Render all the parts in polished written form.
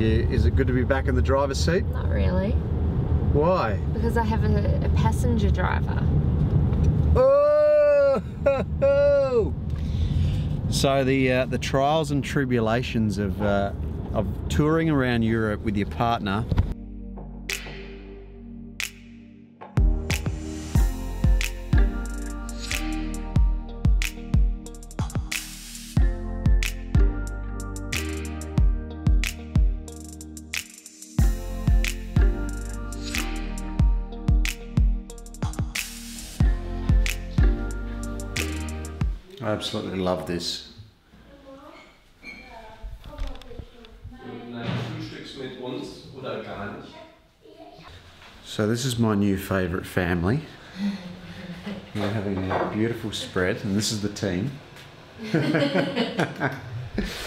Is it good to be back in the driver's seat? Not really. Why? Because I have a passenger driver. Oh! So the trials and tribulations of touring around Europe with your partner. I absolutely love this. So this is my new favourite family. We're having a beautiful spread, and this is the team.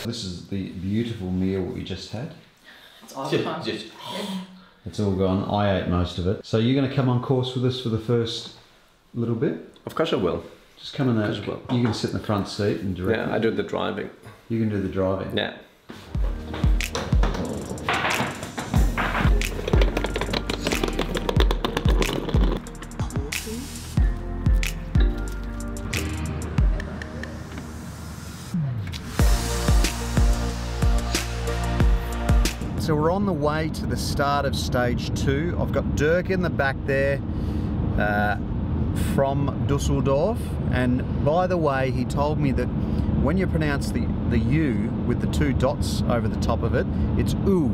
This is the beautiful meal we just had. It's awesome. It's all gone. I ate most of it. So you're going to come on course with us for the first little bit? Of course I will. Just come in there. You can sit in the front seat and direct. Yeah, I do the driving. You can do the driving. Yeah. So we're on the way to the start of stage 2. I've got Dirk in the back there from Dusseldorf, and by the way, he told me that when you pronounce the U with the 2 dots over the top of it, it's oo.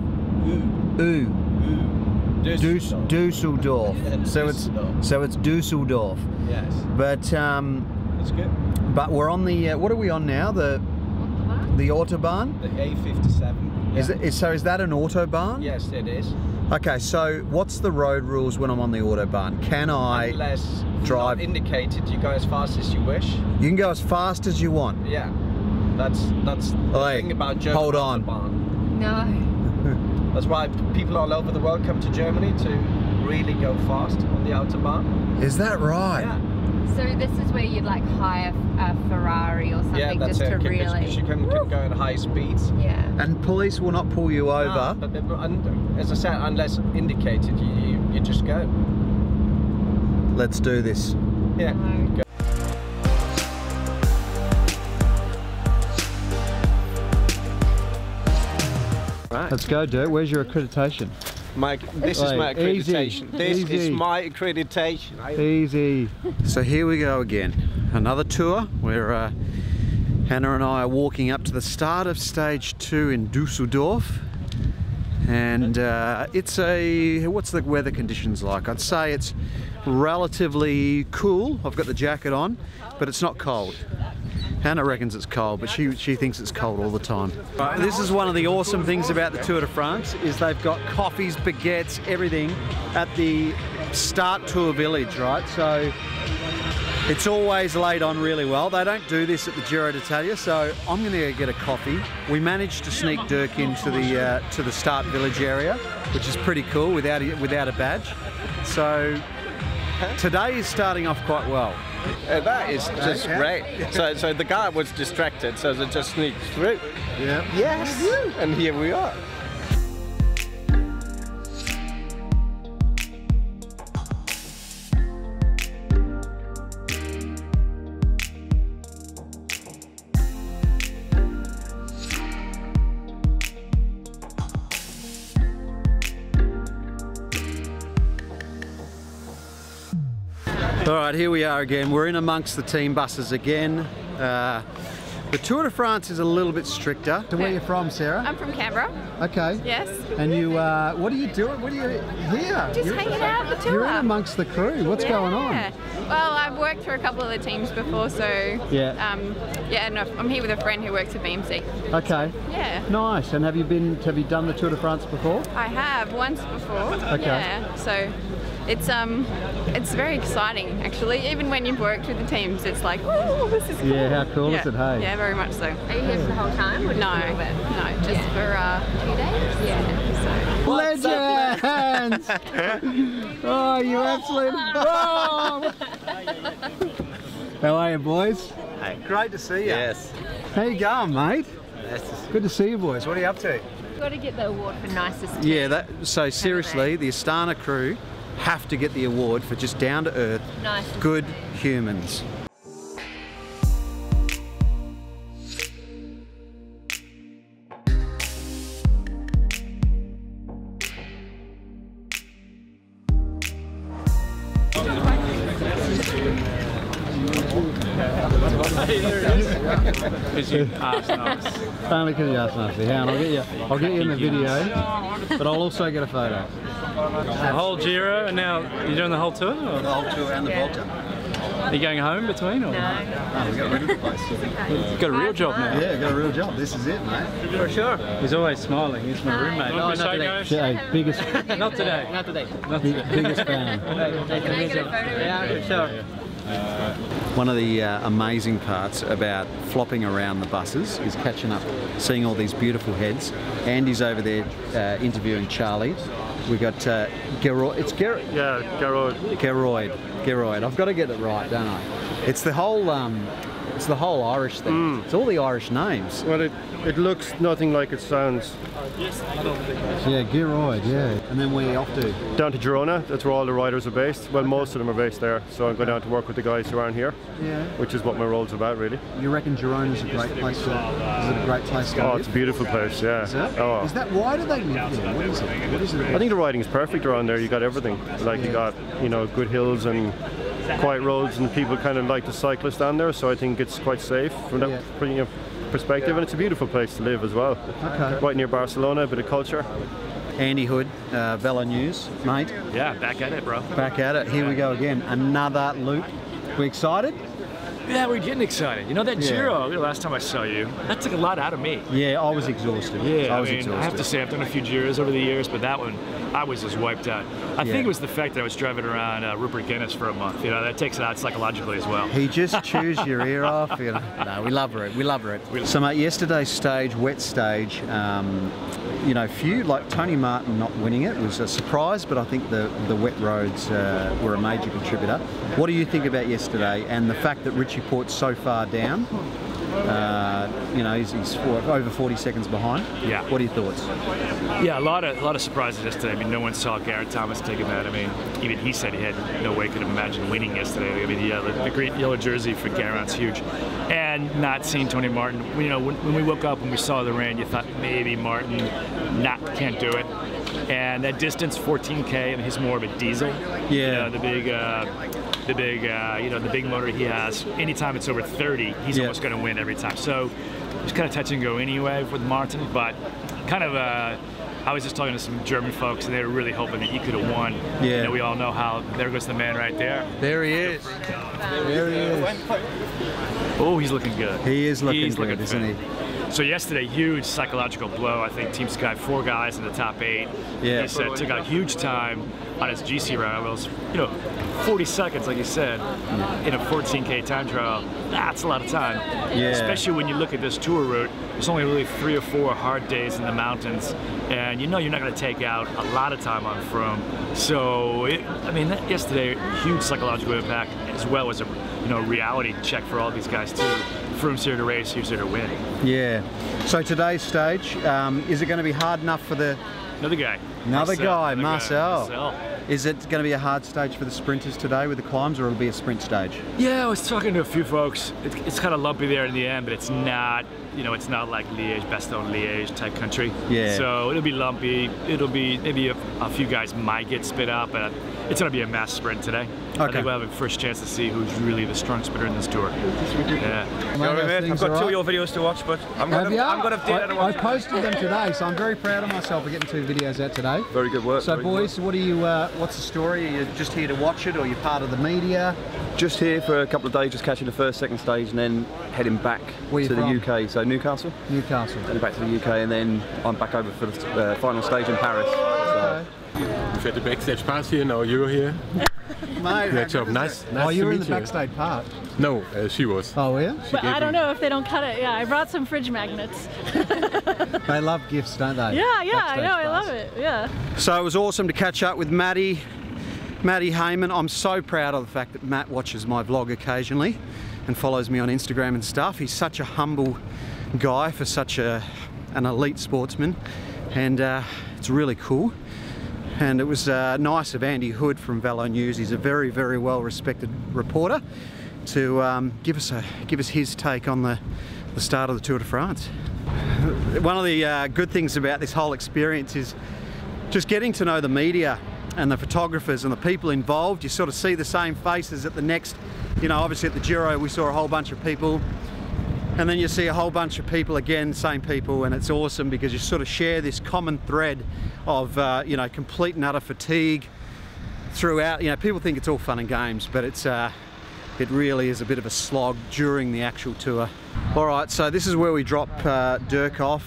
Oo. Dusseldorf. So it's Dusseldorf. Yes. But That's good. But we're on the what are we on now? The Autobahn? The A57. Yeah. Is that an Autobahn? Yes, it is. Okay, so what's the road rules when I'm on the Autobahn? Can I Unless drive? not indicated, you go as fast as you wish. You can go as fast as you want. Yeah. That's the thing about German. Hold on. Autobahn. No. That's why people all over the world come to Germany to really go fast on the Autobahn. Is that right? Yeah. So this is where you'd like hire a Ferrari or something, Yeah, that's just to it. really. Because you can go at high speeds. Yeah. And police will not pull you over. No, but as I said, unless indicated, you just go. Let's do this. Yeah. No. Go. Right. Let's go, Dirk. Where's your accreditation? This is my accreditation. Easy. This Easy. is my accreditation. Easy. So here we go again. Another tour where Hannah and I are walking up to the start of stage 2 in Dusseldorf. And it's what's the weather conditions like? I'd say it's relatively cool. I've got the jacket on, but it's not cold. Hannah reckons it's cold, but she thinks it's cold all the time. This is one of the awesome things about the Tour de France, is they've got coffees, baguettes, everything at the start tour village, right? So it's always laid on really well. They don't do this at the Giro d'Italia, so I'm going to go get a coffee. We managed to sneak Dirk into the start village area, which is pretty cool without a badge. So today is starting off quite well. That is just great. So the guy was distracted, so they just sneaked through. Yeah. Yes. And here we are. Alright, here we are again. We're in amongst the team buses again. The Tour de France is a little bit stricter. So where are you from, Sarah? I'm from Canberra. Okay. Yes. And you, what are you doing? What are you here? Just hanging out the tour. You're in amongst the crew. What's going on? Well, I've worked for a couple of the teams before, so yeah. And I'm here with a friend who works at BMC. Okay. Yeah. Nice. And have you done the Tour de France before? I have once before. Okay. Yeah. So it's very exciting actually. Even when you've worked with the teams, it's like, oh, this is cool. Yeah. How cool is it? Hey. Yeah, very much so. Are you here for the whole time? Or No, just for 2 days. Yeah. So. Legends! Oh, you absolute! Oh. How are you, boys? Hey. Great to see you. Yes. How you going, mate? Yes. Good to see you, boys. What are you up to? got to get the award for nicest. Yeah, so seriously, the Astana crew have to get the award for just down to earth, good humans. Because you asked us. Only because you asked nicely. Hang on, I'll get you in the video, but I'll also get a photo. The whole Giro, and now you're doing the whole tour? Or? The whole tour and the Volta. Are you going home between? Or? No. Oh, we got rid of the place. You've got a real job now. Yeah, got a real job. This is it, mate. For sure. He's always smiling. He's my roommate. No, Not not today. Yeah, biggest, Not today. Not today. Not today. biggest fan. Can I get a photo? Yeah, sure. One of the amazing parts about flopping around the buses is catching up, seeing all these beautiful heads. Andy's over there interviewing Charlie. We got Geroid. It's Geroid. Yeah, Geroid. Geroid. I've got to get it right, don't I? It's the whole Irish thing. It's all the Irish names. Well, it looks nothing like it sounds. Yeah, Geroid, yeah. And then we off to? Down to Girona, that's where all the riders are based. Well, most of them are based there, so I'm going down to work with the guys who aren't here. Yeah. Which is what my role's about, really. You reckon Girona's a great place to? Is it a great place to go? Oh, it's a beautiful place, yeah. Is it? Oh. Is that, why do they live there? What is it? What is it? I think the riding is perfect around there. You got everything. Like you got, you know, good hills and quiet roads, and people kind of like to cyclist down there. So I think it's quite safe from that perspective, and it's a beautiful place to live as well. Okay. Right near Barcelona, a bit of culture. Andy Hood, Velo News, mate. Yeah, back at it, bro. Back at it. Here we go again. Another loop. We excited? Yeah, we're getting excited. You know, that Giro, the last time I saw you, that took a lot out of me. Yeah, I was exhausted. Yeah, I was exhausted. I have to say, I've done a few Giros over the years, but that one, I was just wiped out. I think it was the fact that I was driving around Rupert Guinness for a month. You know, that takes it out psychologically as well. He just chews your ear off. You know. No, we love it. We love it. So, mate, yesterday's stage, wet stage, you know, few, like Tony Martin not winning it was a surprise, but I think the wet roads were a major contributor. What do you think about yesterday and the fact that Richie Port's so far down? You know, he's over 40 seconds behind. Yeah. What are your thoughts? Yeah, a lot of surprises yesterday. I mean, no one saw Garrett Thomas taking that. I mean, even he said he had no way could have imagined winning yesterday. I mean, yeah, the great yellow jersey for Garrett's huge. And not seeing Tony Martin, you know, when we woke up and we saw the rain, you thought maybe Martin can't do it. And that distance, 14K, and he's more of a diesel. Yeah. You know, the big motor he has. Anytime it's over 30, he's almost going to win every time. So it's kind of touch and go anyway with Martin, but kind of I was just talking to some German folks, and they were really hoping that he could have won. Yeah. You know, we all know how. There goes the man right there. There he is. There he is. Oh, he's looking good. He is looking good, isn't he? So yesterday, huge psychological blow. I think Team Sky, 4 guys in the top 8. Yeah. He said took a huge time on his GC round. It was, you know, 40 seconds, like you said, in a 14K time trial. That's a lot of time. Yeah. Especially when you look at this tour route. There's only really 3 or 4 hard days in the mountains, and you know you're not going to take out a lot of time on Froome. So, I mean, yesterday, huge psychological impact, as well as a reality check for all these guys too. Froome's here to race, who's here to win. Yeah. So today's stage, is it going to be hard enough for the... Another guy. Marcel. Is it going to be a hard stage for the sprinters today with the climbs, or it'll be a sprint stage? Yeah, I was talking to a few folks. It's kind of lumpy there in the end, but it's not, you know, it's not like Liège, Bastogne-Liège type country. Yeah. So it'll be lumpy. It'll be maybe a few guys might get spit up, but it's going to be a mass sprint today. Okay. I think we'll have a first chance to see who's really the strong sprinter in this tour. Yeah. I've got 2 of your videos to watch, but I'm going to I posted them today, so I'm very proud of myself for getting 2 videos out today. Very good work. So, boys, what are you? What's the story? Are you just here to watch it, or are you part of the media? Just here for a couple of days, just catching the first, second stage, and then heading back to the UK. So Newcastle. Heading back to the UK, and then I'm back over for the final stage in Paris. So. We've had the backstage pass here, now you're here. Mate, Great job, nice oh, you were in the backstage part? No, she was. Oh, yeah? But I don't know if they don't cut it. Yeah, I brought some fridge magnets. They love gifts, don't they? Yeah, I know, I love it, yeah. So it was awesome to catch up with Matty Hayman. I'm so proud of the fact that Matt watches my vlog occasionally and follows me on Instagram and stuff. He's such a humble guy for such an elite sportsman. and it's really cool. And it was nice of Andy Hood from Velo News. He's a very, very well respected reporter, to give us his take on the start of the Tour de France. One of the good things about this whole experience is just getting to know the media and the photographers and the people involved. You sort of see the same faces at the next, you know, obviously at the Giro we saw a whole bunch of people, and then you see a whole bunch of people again, same people, and it's awesome because you sort of share this common thread of you know, complete and utter fatigue throughout. You know, people think it's all fun and games, but it's it really is a bit of a slog during the actual tour. All right, so this is where we drop Dirk off.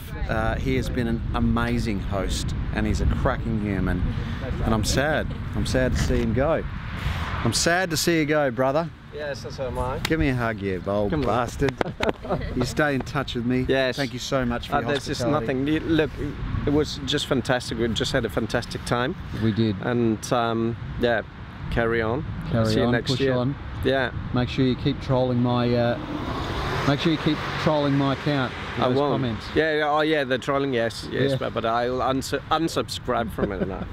He has been an amazing host, and he's a cracking human, and I'm sad to see him go. I'm sad to see you go, brother. Yes, so am I. Give me a hug, you old bastard. You stay in touch with me. Yes. Thank you so much for your there's just hospitality. nothing. Look, it was just fantastic. We just had a fantastic time. We did. And yeah, carry on. See you next year. On. Yeah. Make sure you keep trolling my. Make sure you keep trolling my account. I Those won't. comments. Yeah. Oh yeah, the trolling. Yes. Yeah. But I'll unsubscribe from it now.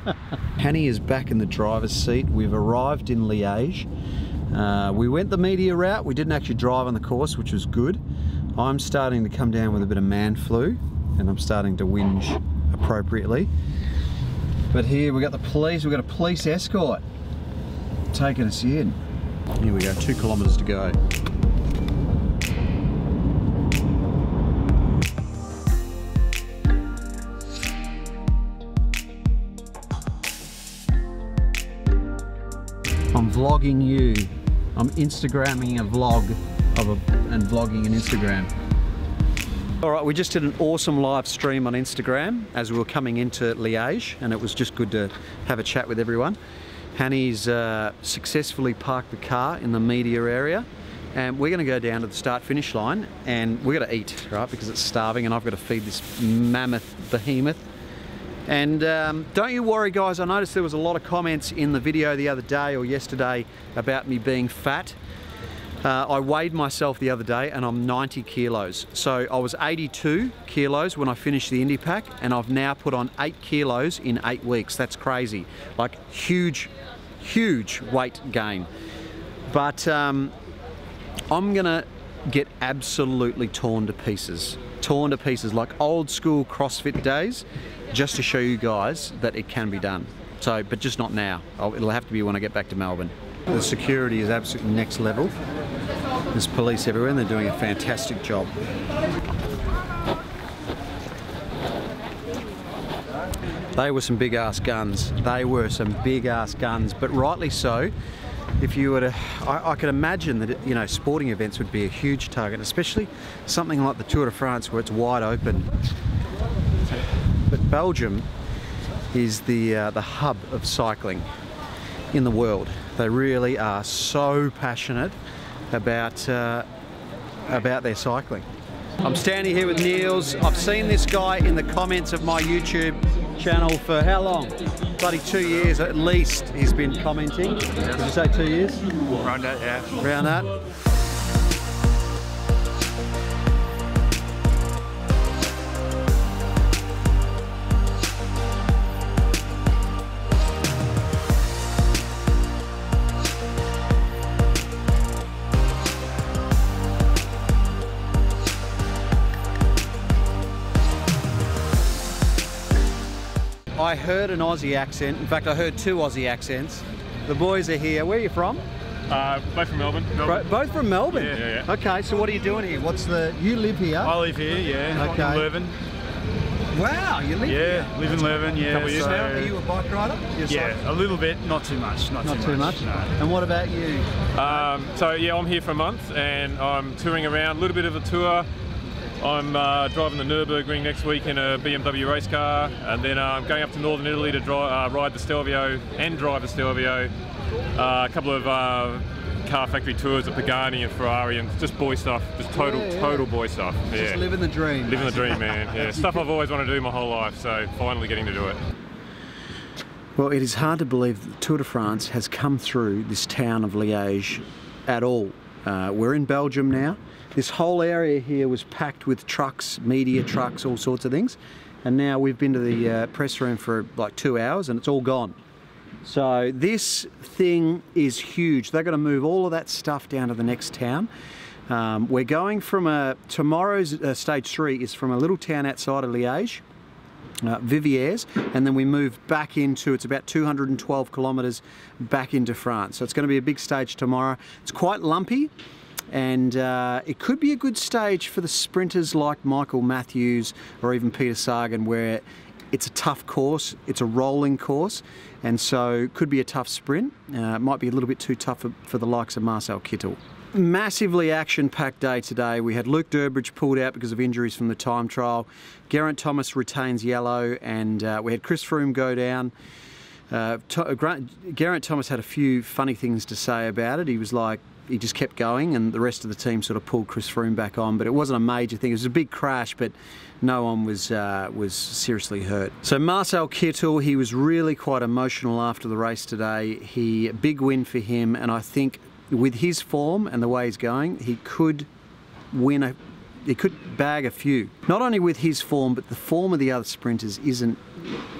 Hanny is back in the driver's seat. We've arrived in Liège. We went the media route. We didn't actually drive on the course, which was good. I'm starting to come down with a bit of man flu, and I'm starting to whinge appropriately. But here we got the police. We've got a police escort taking us in. Here we go, 2 kilometres to go. I'm vlogging you. I'm Instagramming a vlog and vlogging an Instagram. All right, we just did an awesome live stream on Instagram as we were coming into Liège, and it was just good to have a chat with everyone. Hanny's successfully parked the car in the media area, and we're going to go down to the start-finish line, and we're going to eat, right, because it's starving, and I've got to feed this mammoth behemoth. And don't you worry, guys. I noticed there was a lot of comments in the video the other day or yesterday about me being fat. I weighed myself the other day and I'm 90 kilos. So I was 82 kilos when I finished the Indy Pack, and I've now put on 8 kilos in 8 weeks. That's crazy. Like huge weight gain. But I'm gonna get absolutely torn to pieces like old school CrossFit days, just to show you guys that it can be done. So, but just not now. It'll have to be when I get back to Melbourne. The security is absolutely next level. There's police everywhere and they're doing a fantastic job. They were some big ass guns. They were some big ass guns, but rightly so. If you were to, I could imagine that, you know, sporting events would be a huge target, especially something like the Tour de France where it's wide open. But Belgium is the hub of cycling in the world. They really are so passionate about their cycling. I'm standing here with Niels. I've seen this guy in the comments of my YouTube channel for how long? Bloody 2 years at least he's been commenting. Did you say 2 years? Around that, yeah. Around that. I heard an Aussie accent. In fact, I heard 2 Aussie accents. The boys are here. Where are you from? Both from Melbourne. Both from Melbourne? Yeah. Okay, so what are you doing here? You live here? I live here, yeah. Okay. In Leuven. Wow, you live here? Yeah, live in Leuven, yeah. Couple of years now? Are you a bike rider? Yeah, a little bit, not too much. Not too much? No. And what about you? So yeah, I'm here for a month and I'm touring around, a little bit of a tour. I'm driving the Nürburgring next week in a BMW race car, and then I'm going up to northern Italy to ride the Stelvio and drive the Stelvio. A couple of car factory tours at Pagani and Ferrari, and just boy stuff, just total boy stuff. Yeah. Just living the dream. Living the dream, man. Yeah, stuff I've always wanted to do my whole life, so finally getting to do it. Well, it is hard to believe that the Tour de France has come through this town of Liège at all. We're in Belgium now. This whole area here was packed with trucks, media trucks, all sorts of things. and now we've been to the press room for like 2 hours and it's all gone. So this thing is huge. They're going to move all of that stuff down to the next town. We're going from tomorrow's stage 3 is from a little town outside of Liège, Viviers, and then we move back into, it's about 212 kilometres back into France. So it's going to be a big stage tomorrow. It's quite lumpy, and it could be a good stage for the sprinters like Michael Matthews or even Peter Sagan, where it's a tough course, it's a rolling course, and so could be a tough sprint. It might be a little bit too tough for the likes of Marcel Kittel. Massively action-packed day today. We had Luke Durbridge pulled out because of injuries from the time trial. Geraint Thomas retains yellow, and we had Chris Froome go down. Geraint Thomas had a few funny things to say about it. He was like, he just kept going, and the rest of the team sort of pulled Chris Froome back on, but it wasn't a major thing. It was a big crash, but no one was seriously hurt. So Marcel Kittel, he was really quite emotional after the race today. Big win for him, and I think with his form and the way he's going, he could win he could bag a few. Not only with his form, but the form of the other sprinters isn't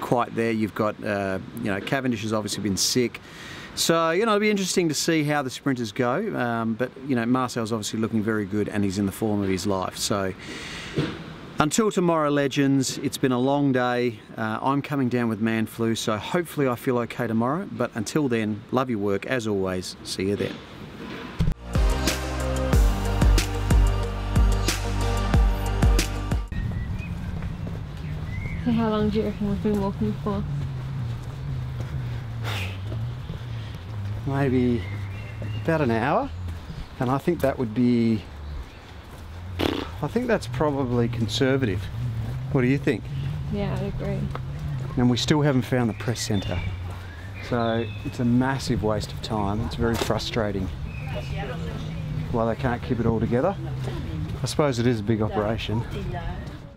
quite there. You've got, you know, Cavendish has obviously been sick. So, you know, it'll be interesting to see how the sprinters go. But, you know, Marcel's obviously looking very good and he's in the form of his life. So, until tomorrow, legends, it's been a long day. I'm coming down with man flu, so hopefully I feel okay tomorrow. But until then, love your work. As always, see you then. So how long do you reckon we've been walking for? Maybe about an hour, and I think that would be, I think that's probably conservative. What do you think? Yeah, I agree. And we still haven't found the press centre, so it's a massive waste of time. It's very frustrating why they can't keep it all together. I suppose it is a big operation.